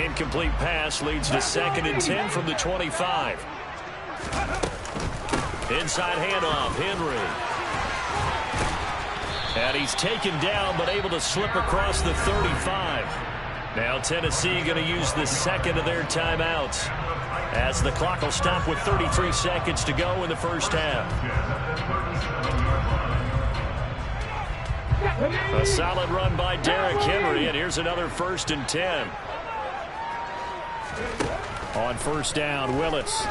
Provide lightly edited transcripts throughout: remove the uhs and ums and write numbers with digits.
An incomplete pass leads to 2nd and 10 from the 25. Inside handoff, Henry. And he's taken down, but able to slip across the 35. Now Tennessee going to use the second of their timeouts, as the clock will stop with 33 seconds to go in the first half. A solid run by Derrick Henry, and here's another 1st and 10. On first down, Willis.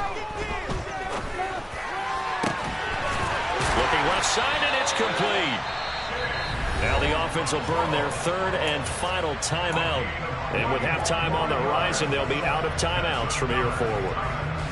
Looking left side, and it's complete. Now the offense will burn their 3rd and final timeout. And with halftime on the horizon, they'll be out of timeouts from here forward.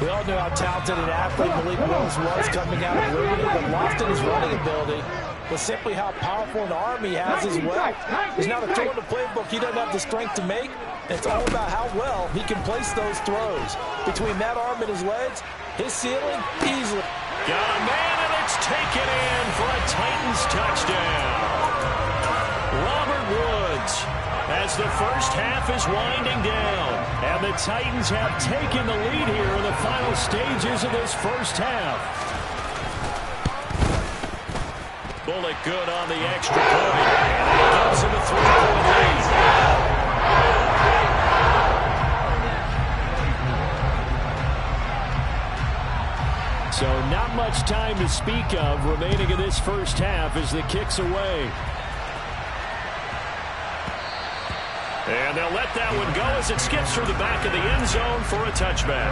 We all know how talented an athlete Malik Willis was coming out of Liberty, but lost in his running ability was simply how powerful an arm he has as well. He's not a throw in the playbook he doesn't have the strength to make. It's all about how well he can place those throws. Between that arm and his legs, his ceiling, easily. Got a man, and it's taken in for a Titans touchdown. Robert Woods, as the first half is winding down, and the Titans have taken the lead here in the final stages of this first half. Bullock good on the extra point, and it gives him a 3-point lead. So not much time to speak of remaining in this first half as the kick's away. And they'll let that one go as it skips through the back of the end zone for a touchback.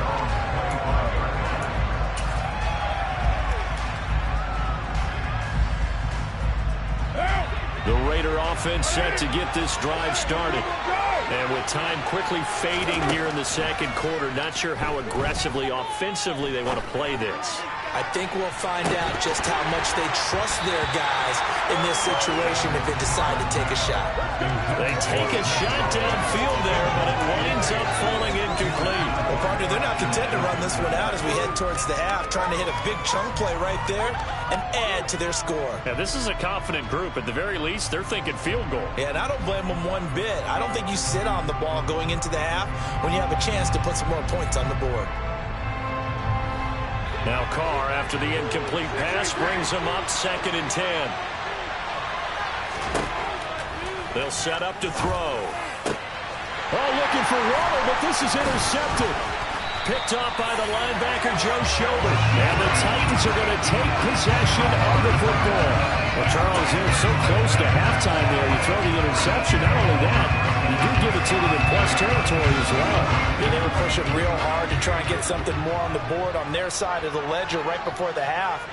The Raider offense set to get this drive started. And with time quickly fading here in the second quarter, not sure how aggressively, offensively they want to play this. I think we'll find out just how much they trust their guys in this situation if they decide to take a shot. They take a shot downfield there, but it winds up falling incomplete. Well, partner, they're not content to run this one out as we head towards the half, trying to hit a big chunk play right there and add to their score. Yeah, this is a confident group. At the very least, they're thinking field goal. Yeah, and I don't blame them one bit. I don't think you sit on the ball going into the half when you have a chance to put some more points on the board. Now Carr, after the incomplete pass, brings him up 2nd and 10. They'll set up to throw. Oh, looking for Waddle, but this is intercepted. Picked off by the linebacker, Joe Schobert. And the Titans are going to take possession of the football. Well, Charles, they're so close to halftime there. You throw the interception. Not only that, you do give it to them in plus territory as well. Yeah, they were pushing real hard to try and get something more on the board on their side of the ledger right before the half.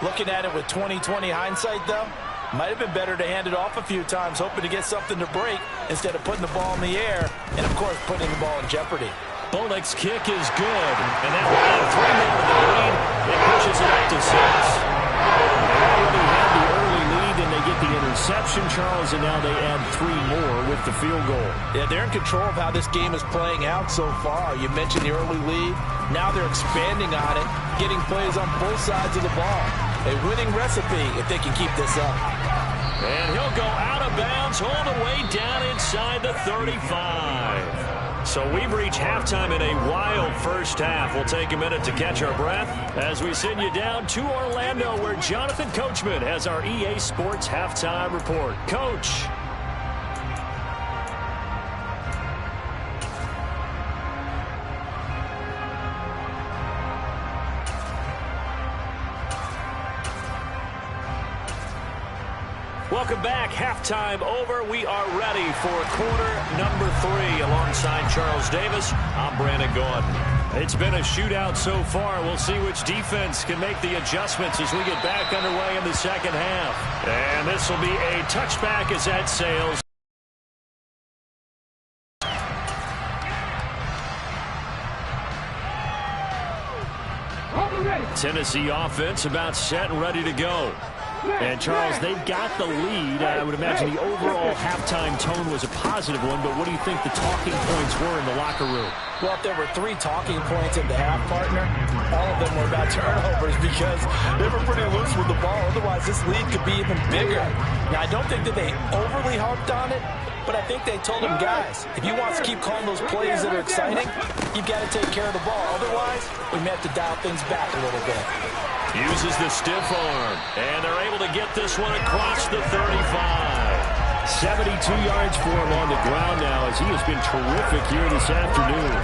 Looking at it with 20/20 hindsight, though, might have been better to hand it off a few times, hoping to get something to break instead of putting the ball in the air and, of course, putting the ball in jeopardy. Bullock's kick is good, and that will add 3 more to the lead. It pushes it up to 6. They already had the early lead, and they get the interception, Charles, and now they add 3 more with the field goal. Yeah, they're in control of how this game is playing out so far. You mentioned the early lead. Now they're expanding on it, getting plays on both sides of the ball. A winning recipe if they can keep this up. And he'll go out of bounds all the way down inside the 35. So we've reached halftime in a wild first half. We'll take a minute to catch our breath as we send you down to Orlando, where Jonathan Coachman has our EA Sports Halftime Report. Coach. Welcome back. Halftime over. We are ready for quarter number 3 alongside Charles Davis. I'm Brandon Gaudin. It's been a shootout so far. We'll see which defense can make the adjustments as we get back underway in the second half. And this will be a touchback as that sails. Tennessee offense about set and ready to go. And, Charles, they've got the lead. I would imagine the overall halftime tone was a positive one, but what do you think the talking points were in the locker room? Well, if there were 3 talking points in the half, partner, all of them were about turnovers because they were pretty loose with the ball. Otherwise, this lead could be even bigger. Now, I don't think that they overly harped on it, But I think they told him, guys, if you want to keep calling those plays that are exciting, you've got to take care of the ball. Otherwise, we may have to dial things back a little bit. Uses the stiff arm, and they're able to get this one across the 35. 72 yards for him on the ground now, as he has been terrific here this afternoon.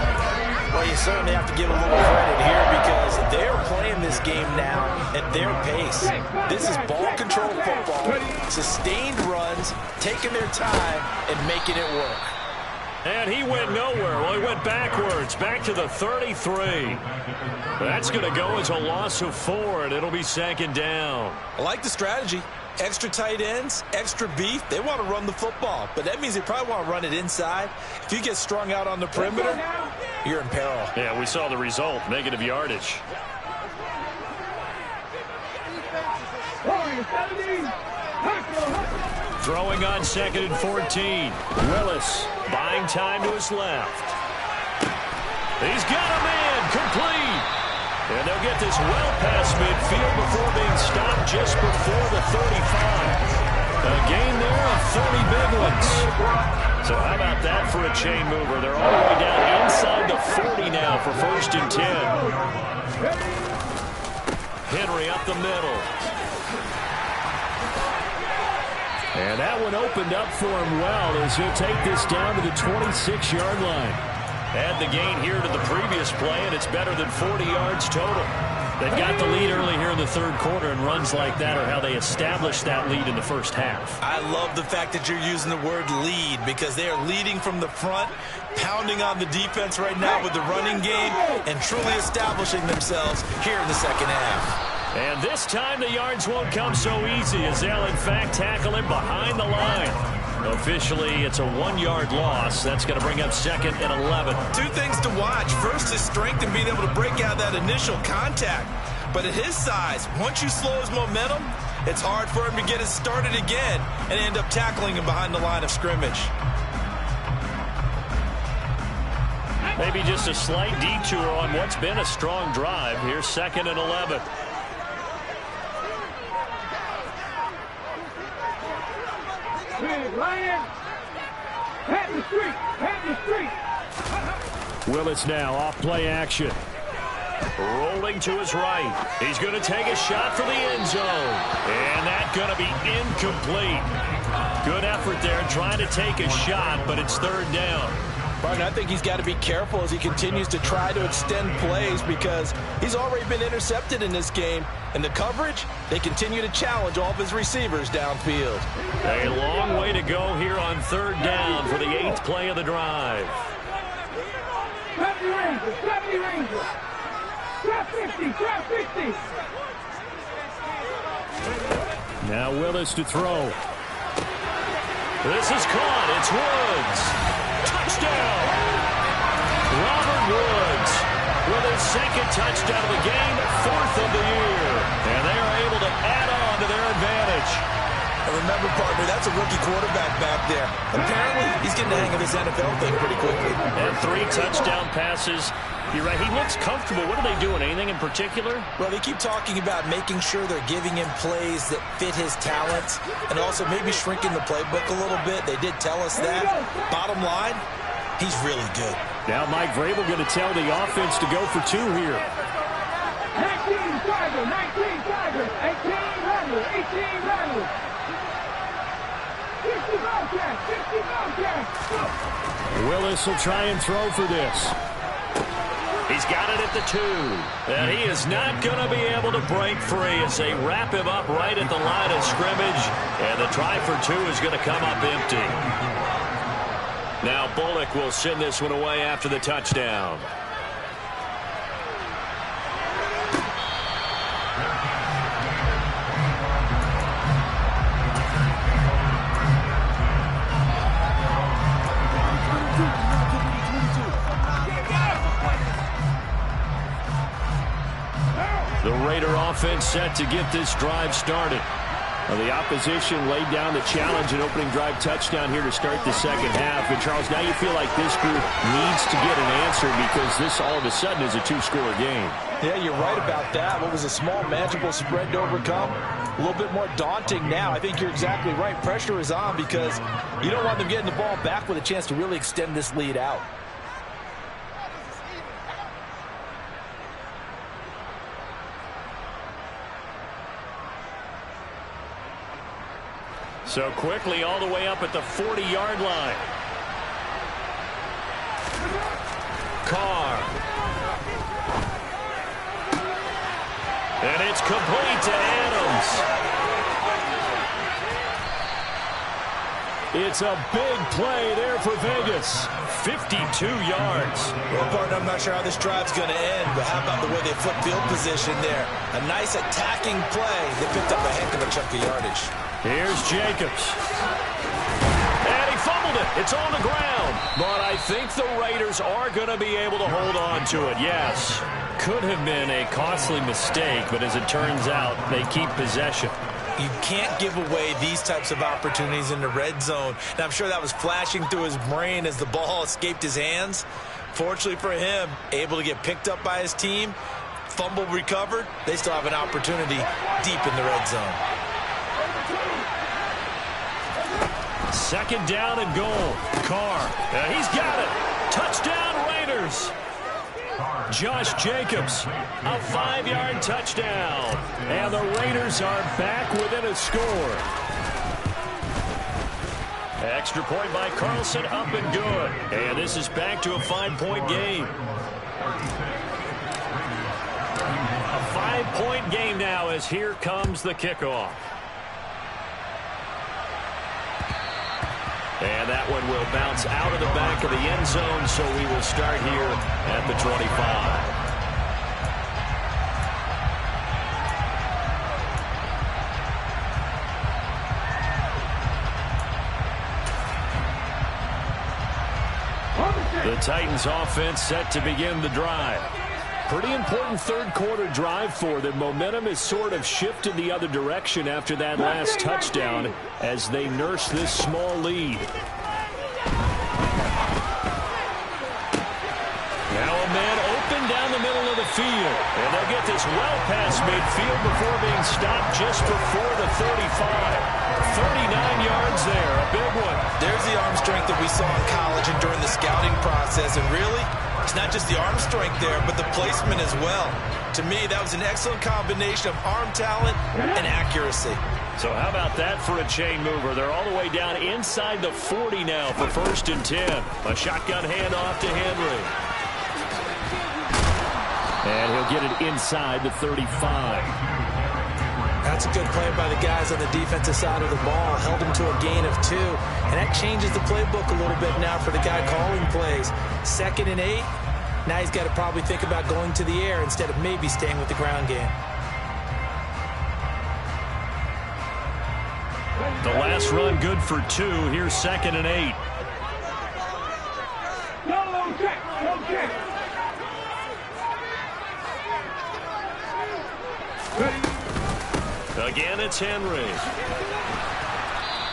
Well, you certainly have to give a little credit here because they're playing this game now at their pace. This is ball control football, sustained runs, taking their time, and making it work. And he went nowhere. Well, he went backwards, back to the 33. That's going to go as a loss of 4, and it'll be second down. I like the strategy. Extra tight ends, extra beef. They want to run the football, but that means they probably want to run it inside. If you get strung out on the perimeter, you're in peril. Yeah, we saw the result, negative yardage. Throwing on 2nd and 14. Willis buying time to his left. He's got a man complete. And they'll get this well past midfield before being stopped just before the 35. A gain there of 30 big ones. So how about that for a chain mover? They're all the way down inside the 40 now for 1st and 10. Henry up the middle. And that one opened up for him well as he'll take this down to the 26-yard line. Add the gain here to the previous play, and it's better than 40 yards total. They've got the lead early here in the 3rd quarter, and runs like that are how they established that lead in the first half. I love the fact that you're using the word lead because they are leading from the front, pounding on the defense right now with the running game, and truly establishing themselves here in the 2nd half. And this time the yards won't come so easy as they'll, in fact, tackle him behind the line. Officially, it's a 1-yard loss. That's going to bring up 2nd and 11. 2 things to watch. First, his strength and being able to break out that initial contact. But at his size, once you slow his momentum, it's hard for him to get it started again and end up tackling him behind the line of scrimmage. Maybe just a slight detour on what's been a strong drive. Here's 2nd and 11. Willis now off play action. Rolling to his right. He's going to take a shot for the end zone. And that's going to be incomplete. Good effort there trying to take a shot, but it's 3rd down. Martin, I think he's got to be careful as he continues to try to extend plays because he's already been intercepted in this game. And the coverage, they continue to challenge all of his receivers downfield. A long way to go here on 3rd down for the 8th play of the drive. Now Willis to throw. This is caught. It's Woods. Touchdown. Robert Woods with his 2nd touchdown of the game, 4th of the year. And they are able to add on to their advantage. And remember, partner, that's a rookie quarterback back there. Apparently, he's getting the hang of this NFL thing pretty quickly. And 3 touchdown passes. You're right. He looks comfortable. What are they doing? Anything in particular? Well, they keep talking about making sure they're giving him plays that fit his talents and also maybe shrinking the playbook a little bit. They did tell us that. Bottom line, he's really good. Now Mike Vrabel going to tell the offense to go for 2 here. 19 Tiger, 18 Rattler, 18 Rattler. 60 Bobcats. Willis will try and throw for this. He's got it at the 2. And he is not going to be able to break free as they wrap him up right at the line of scrimmage. And the try for 2 is going to come up empty. Now Bullock will send this one away after the touchdown. The Raider offense set to get this drive started. Well, the opposition laid down the challenge, an opening drive touchdown here to start the second half. And, Charles, now you feel like this group needs to get an answer because this all of a sudden is a two-score game. Yeah, you're right about that. What was a small, manageable spread to overcome? A little bit more daunting now. I think you're exactly right. Pressure is on because you don't want them getting the ball back with a chance to really extend this lead out. So quickly all the way up at the 40-yard line. Carr. And it's complete to Adams. It's a big play there for Vegas. 52 yards. Well, partner, I'm not sure how this drive's going to end, but how about the way they flip field position there? A nice attacking play. They picked up a heck of a chunk of yardage. Here's Jacobs. And he fumbled it. It's on the ground. But I think the Raiders are going to be able to hold on to it, yes. Could have been a costly mistake, but as it turns out, they keep possession. You can't give away these types of opportunities in the red zone. And I'm sure that was flashing through his brain as the ball escaped his hands. Fortunately for him, able to get picked up by his team, fumble recovered. They still have an opportunity deep in the red zone. Second down and goal. Carr. He's got it. Touchdown, Raiders. Josh Jacobs, a 5-yard touchdown. And the Raiders are back within a score. Extra point by Carlson, up and good. And this is back to a 5-point game. A 5-point game now as here comes the kickoff. And that one will bounce out of the back of the end zone, so we will start here at the 25. The Titans offense set to begin the drive. Pretty important third-quarter drive for them. Momentum has sort of shifted the other direction after that last touchdown as they nurse this small lead. Now a man open down the middle of the field. And they'll get this well past midfield before being stopped just before the 35. 39 yards there, a big one. There's the arm strength that we saw in college and during the scouting process. And really, it's not just the arm strength there, but the placement as well. To me, that was an excellent combination of arm talent and accuracy. So how about that for a chain mover? They're all the way down inside the 40 now for 1st and 10. A shotgun handoff to Henry. And he'll get it inside the 35. That's a good play by the guys on the defensive side of the ball. Held him to a gain of 2. And that changes the playbook a little bit now for the guy calling plays. 2nd and 8. Now he's got to probably think about going to the air instead of maybe staying with the ground game. The last run good for 2. Here's 2nd and 8. No check. Again, it's Henry.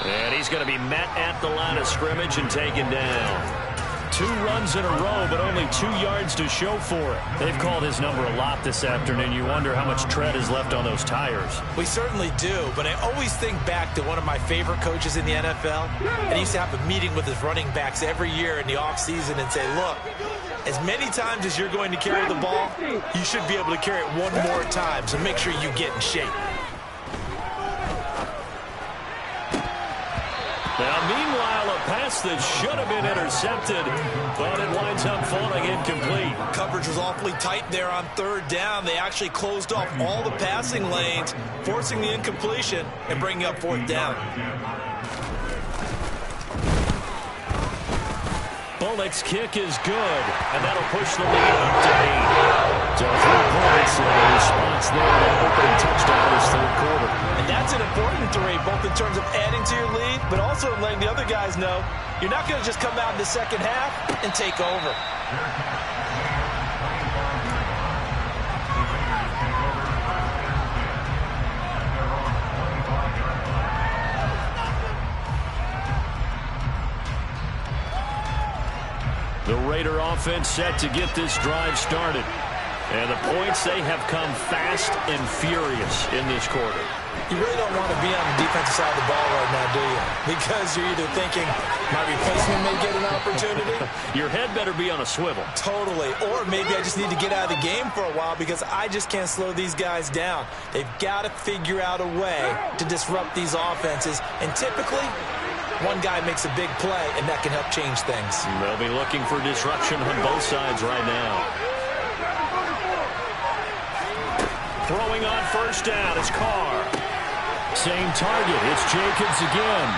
And he's going to be met at the line of scrimmage and taken down. 2 runs in a row, but only 2 yards to show for it. They've called his number a lot this afternoon. You wonder how much tread is left on those tires. We certainly do, but I always think back to one of my favorite coaches in the NFL. And he used to have a meeting with his running backs every year in the offseason and say, look, as many times as you're going to carry the ball, you should be able to carry it one more time, so make sure you get in shape. Now, meanwhile, a pass that should have been intercepted, but it winds up falling incomplete. Coverage was awfully tight there on 3rd down. They actually closed off all the passing lanes, forcing the incompletion and bringing up 4th down. Bullock's kick is good, and that'll push the lead up to 8. So 3 points in the response there. That opening touchdown is 3rd quarter. And that's an important 3, both in terms of adding to your lead, but also letting the other guys know you're not going to just come out in the second half and take over. The Raider offense set to get this drive started. And the points, they have come fast and furious in this quarter. You really don't want to be on the defensive side of the ball right now, do you? Because you're either thinking, my replacement may get an opportunity. Your head better be on a swivel. Totally. Or maybe I just need to get out of the game for a while because I just can't slow these guys down. They've got to figure out a way to disrupt these offenses. And typically, one guy makes a big play, and that can help change things. They'll be looking for disruption on both sides right now. Throwing on first down is Carr. Same target. It's Jacobs again.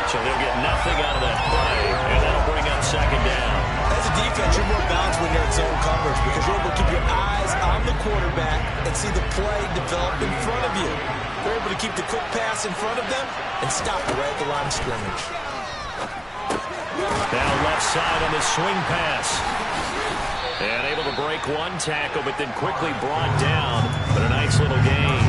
So they'll get nothing out of that play, and that'll bring up second down. As a defense, you're more balanced when you're in zone coverage because you're able to keep your eyes on the quarterback and see the play develop in front of you. They're able to keep the quick pass in front of them and stop it right at the line of scrimmage. Now left side on the swing pass. And able to break one tackle, but then quickly brought down. But a nice little gain.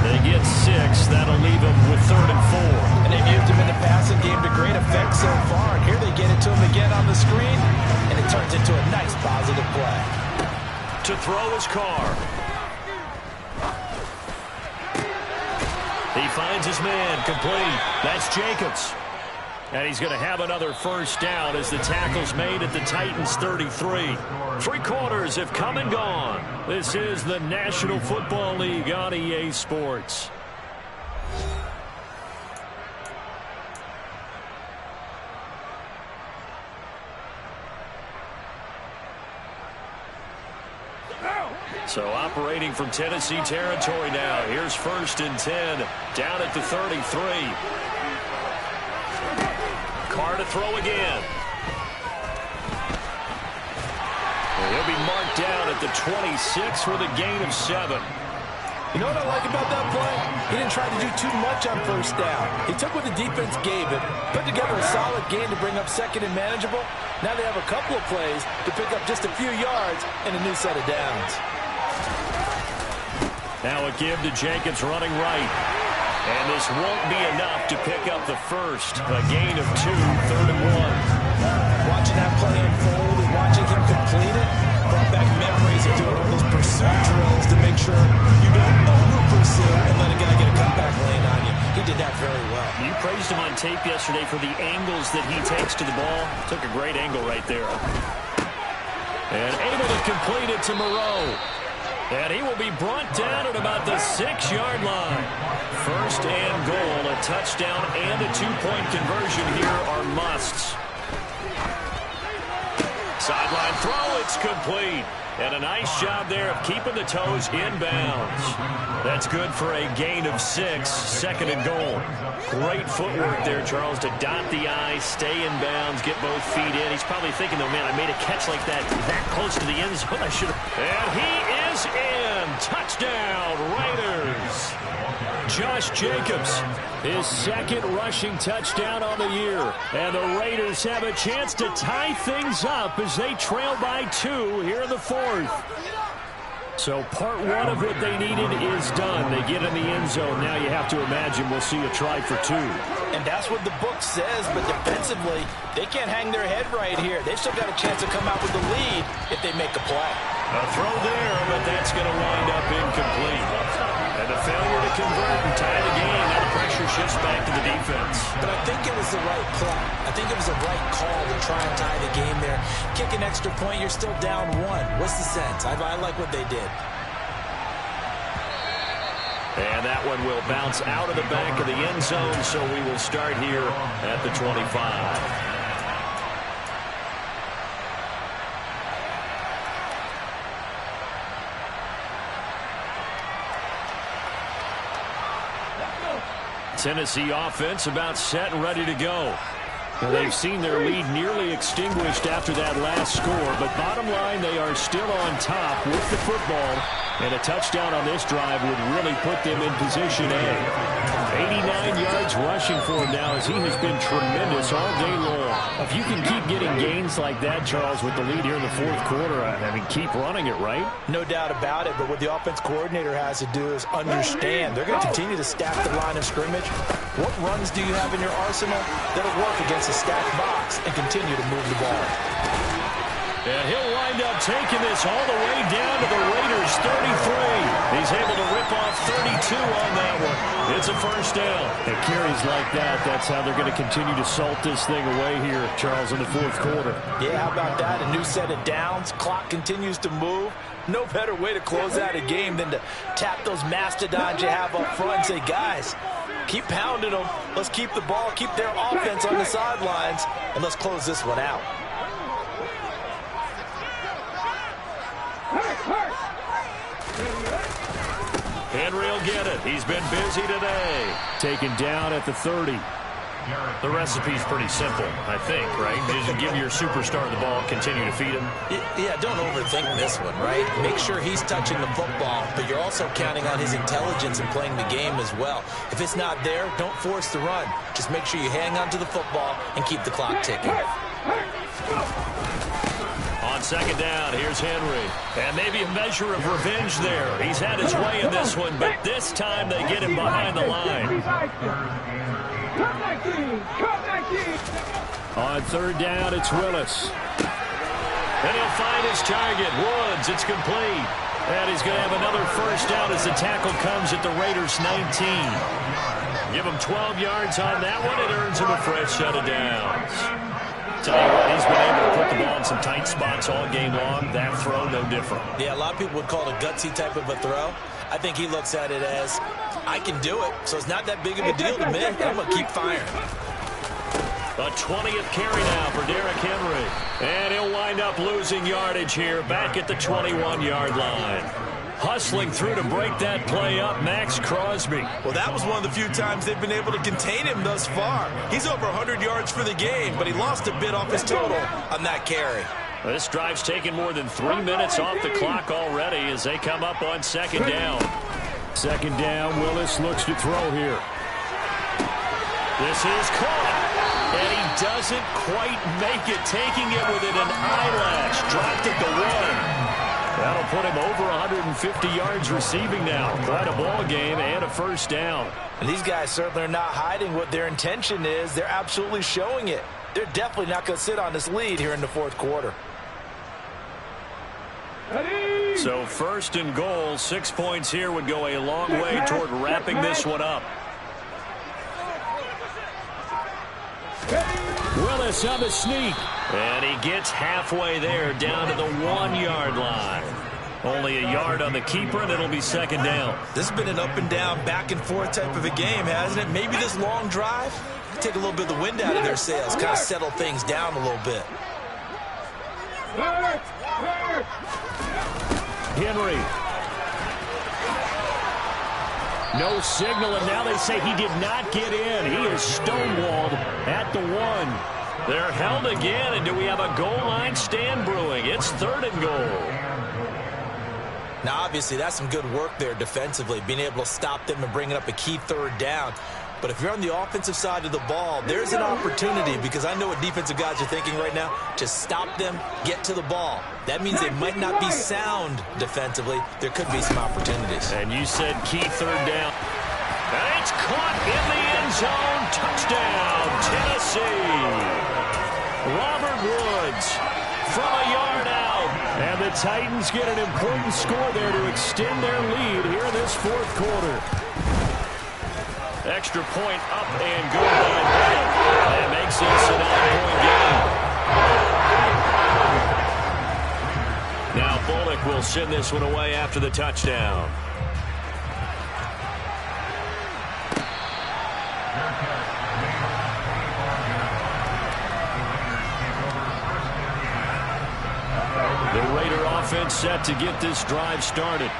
They get 6. That'll leave them with 3rd and 4. And they've used him in the passing game to great effect so far. And here they get it to him again on the screen. And it turns into a nice positive play. To throw is Carr. He finds his man complete. That's Jacobs. And he's going to have another first down as the tackle's made at the Titans' 33. 3 quarters have come and gone. This is the National Football League on EA Sports. So operating from Tennessee territory now. Here's 1st and 10 down at the 33. Carr to throw again. He'll be marked down at the 26 with a gain of 7. You know what I like about that play? He didn't try to do too much on first down. He took what the defense gave him, put together a solid game to bring up 2nd and manageable. Now they have a couple of plays to pick up just a few yards and a new set of downs. Now a give to Jacobs running right. And this won't be enough to pick up the first. A gain of 2, 3rd and 1. Watching that play unfold and watching him complete it brought back memories of doing all those pursuit drills to make sure you don't over-pursue and let a guy get a comeback lane on you. He did that very well. You praised him on tape yesterday for the angles that he takes to the ball. Took a great angle right there. And able to complete it to Moreau. And he will be brought down at about the 6-yard line. 1st and goal. A touchdown and a 2-point conversion here are musts. Sideline throw. It's complete. And a nice job there of keeping the toes inbounds. That's good for a gain of 6. 2nd and goal. Great footwork there, Charles, to dot the I, stay in bounds, get both feet in. He's probably thinking, though, man, I made a catch like that close to the end zone. I should have. And he is in. Touchdown, Raiders. Josh Jacobs, his 2nd rushing touchdown on the year. And the Raiders have a chance to tie things up as they trail by 2 here in the 4th. So part 1 of what they needed is done. They get in the end zone. Now you have to imagine we'll see a try for 2. And that's what the book says, but defensively, they can't hang their head right here. They've still got a chance to come out with the lead if they make a play. A throw there, but that's going to wind up incomplete. And the failure to convert and tie the game, now the pressure shifts back to the defense. But I think it was the right play. I think it was the right call to try and tie the game there. Kick an extra point, you're still down 1. What's the sense? I like what they did. And that one will bounce out of the back of the end zone, so we will start here at the 25. Tennessee offense about set and ready to go. Well, they've seen their lead nearly extinguished after that last score, but bottom line, they are still on top with the football, and a touchdown on this drive would really put them in position A. 89 yards rushing for him now as he has been tremendous all day long. If you can keep getting gains like that, Charles, with the lead here in the 4th quarter, I mean, keep running it, right? No doubt about it, but what the offense coordinator has to do is understand they're going to continue to stack the line of scrimmage. What runs do you have in your arsenal that'll work against a stacked box and continue to move the ball? And he'll wind up taking this all the way down to the Raiders' 33. He's able to rip off 32 on that one. It's a first down. And carries like that, that's how they're going to continue to salt this thing away here, Charles, in the fourth quarter. Yeah, how about that? A new set of downs. Clock continues to move. No better way to close out a game than to tap those mastodons you have up front and say, guys, keep pounding them. Let's keep the ball, keep their offense on the sidelines, and let's close this one out. Henry will get it. He's been busy today. Taken down at the 30. The recipe's pretty simple, I think, right? Just give your superstar the ball, continue to feed him. Yeah, don't overthink this one, right? Make sure he's touching the football, but you're also counting on his intelligence and playing the game as well. If it's not there, don't force the run. Just make sure you hang on to the football and keep the clock ticking. On second down, here's Henry. And maybe a measure of revenge there. He's had his way in this one, but this time they get him behind the line. On third down, it's Willis. And he'll find his target. Woods, it's complete. And he's going to have another first down as the tackle comes at the Raiders' 19. Give him 12 yards on that one. It earns him a fresh set of downs. Tell you what, he's been able to put the ball in some tight spots all game long. That throw, no different. Yeah, a lot of people would call it a gutsy type of a throw. I think he looks at it as, I can do it, so it's not that big of a deal to me. I'm going to keep firing. A 20th carry now for Derrick Henry. And he'll wind up losing yardage here back at the 21-yard line. Hustling through to break that play up, Max Crosby. Well, that was one of the few times they've been able to contain him thus far. He's over 100 yards for the game, but he lost a bit off his total on that carry. This drive's taken more than 3 minutes off the clock already as they come up on second down. Second down, Willis looks to throw here. This is caught. And he doesn't quite make it, taking it within an eyelash. Dropped it to 1. That'll put him over 150 yards receiving now. Quite a ball game and a first down. And these guys certainly are not hiding what their intention is. They're absolutely showing it. They're definitely not going to sit on this lead here in the fourth quarter. So first and goal, 6 points here would go a long way toward wrapping this one up. Willis on the sneak. And he gets halfway there, down to the 1-yard line. Only a yard on the keeper, and it'll be second down. This has been an up and down, back and forth type of a game, hasn't it? Maybe this long drive, take a little bit of the wind out of their sails, kind of settle things down a little bit. Henry. No signal, and now they say he did not get in. He is stonewalled at the 1. They're held again, and do we have a goal line stand brewing? It's third and goal. Now, obviously, that's some good work there defensively, being able to stop them and bringing up a key third down. But if you're on the offensive side of the ball, there's an opportunity, because I know what defensive guys are thinking right now, to stop them, get to the ball. That means they might not be sound defensively. There could be some opportunities. And you said key third down. And it's caught in the end zone. Touchdown, Tennessee. Robert Woods from a yard out. And the Titans get an important score there to extend their lead here in this fourth quarter. Extra point up and good by Bennett. That makes this a 9-point game. Now Bullock will send this one away after the touchdown. The Raider offense set to get this drive started.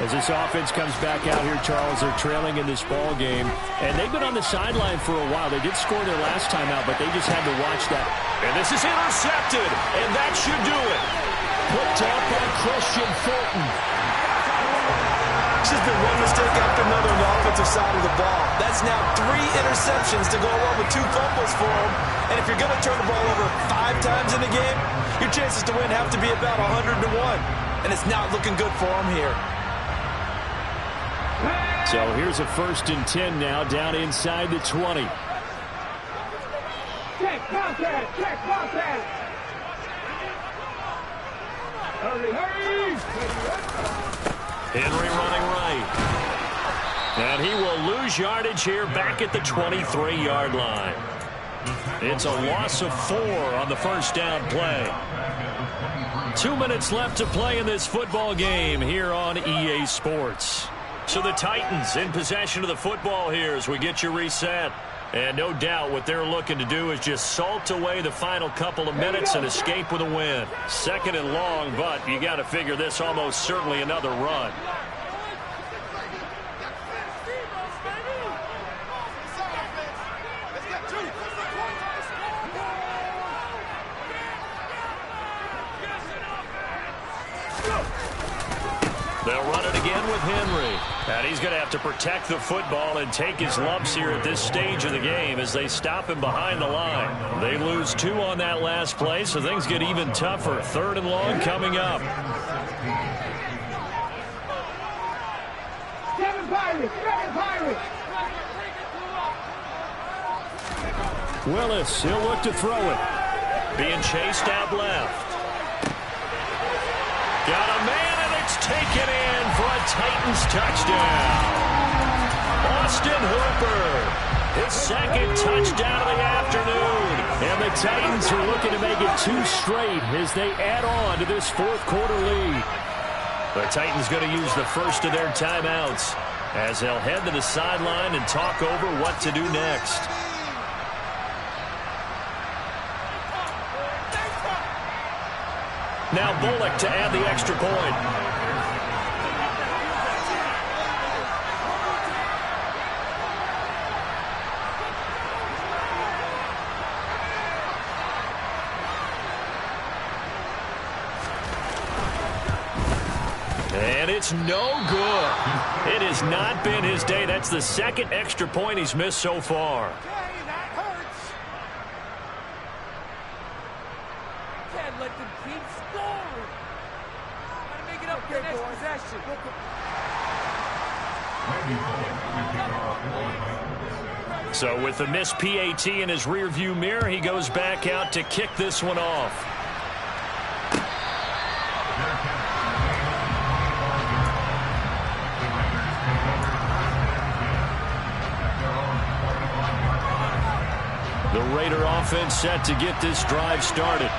As this offense comes back out here, Charles, they're trailing in this ball game. And they've been on the sideline for a while. They did score their last time out, but they just had to watch that. And this is intercepted, and that should do it. Put up by Christian Fulton. This has been one mistake after another on the offensive side of the ball. That's now 3 interceptions to go along with 2 fumbles for him. And if you're going to turn the ball over 5 times in the game, your chances to win have to be about 100 to 1. And it's not looking good for him here. So here's a 1st and 10 now, down inside the 20. Check contact, check contact. Henry running right. And he will lose yardage here back at the 23-yard line. It's a loss of 4 on the first down play. 2 minutes left to play in this football game here on EA Sports. So the Titans in possession of the football here as we get you reset. And no doubt what they're looking to do is just salt away the final couple of minutes and escape with a win. 2nd and long, but you got to figure this almost certainly another run. They'll run it again with Henry. And he's going to have to protect the football and take his lumps here at this stage of the game as they stop him behind the line. They lose 2 on that last play, so things get even tougher. 3rd and long coming up. Willis, he'll look to throw it. Being chased out left. Got a man, and it's taken in for a Titans touchdown. Austin Hooper, his 2nd touchdown of the afternoon. And the Titans are looking to make it 2 straight as they add on to this 4th quarter lead. The Titans going to use the first of their timeouts as they'll head to the sideline and talk over what to do next. Now Bullock to add the extra point. And it's no good. It has not been his day. That's the 2nd extra point he's missed so far. So with the missed PAT in his rearview mirror, he goes back out to kick this one off. The Raider offense set to get this drive started.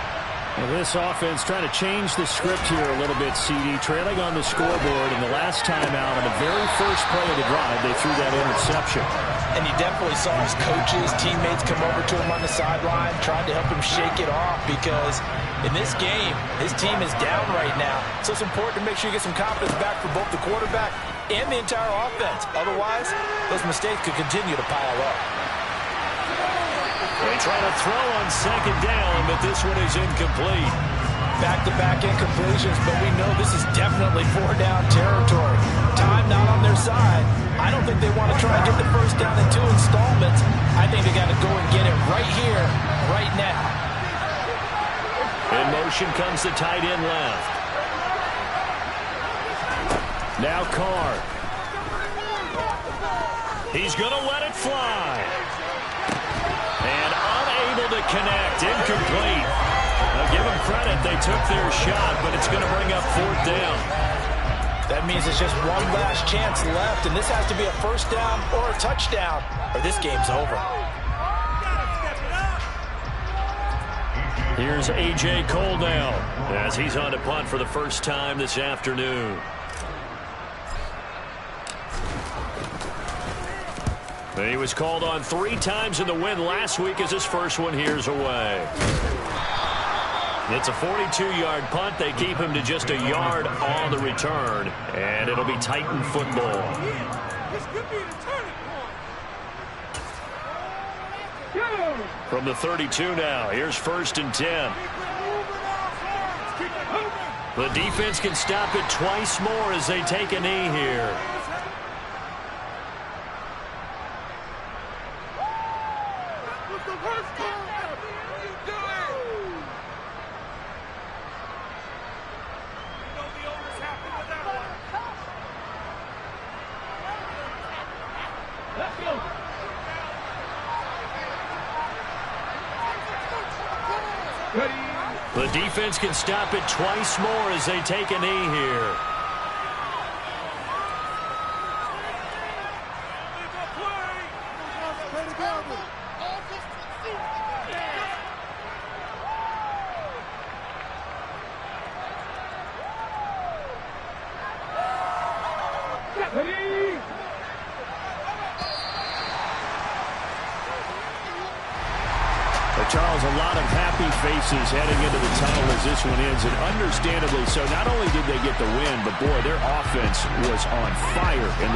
Well, this offense trying to change the script here a little bit, CD. Trailing on the scoreboard, and the last time out on the very first play of the drive, they threw that interception. And you definitely saw his coaches, teammates come over to him on the sideline, trying to help him shake it off because in this game, his team is down right now. So it's important to make sure you get some confidence back for both the quarterback and the entire offense. Otherwise, those mistakes could continue to pile up. They try to throw on 2nd down, but this one is incomplete. Back-to-back incompletions, but we know this is definitely 4-down territory. Time not on their side. I don't think they want to try and get the first down in 2 installments. I think they got to go and get it right here, right now. In motion comes the tight end left. Now Carr. He's going to let it fly. And unable to connect. Incomplete. Now give them credit. They took their shot, but it's going to bring up 4th down. That means it's just one last chance left, and this has to be a first down or a touchdown, or this game's over. Here's A.J. Cole now as he's on to punt for the first time this afternoon. He was called on 3 times in the win last week as his first one here's away. It's a 42-yard punt. They keep him to just a yard on the return, and it'll be Titan football. This could be the turning point. From the 32 now, here's 1st and 10. The defense can stop it twice more as they take a knee here. The the defense can stop it twice more as they take a knee here. Charles, a lot of happy faces heading into the tunnel as this one ends, and understandably so. Not only did they get the win, but boy, their offense was on fire in the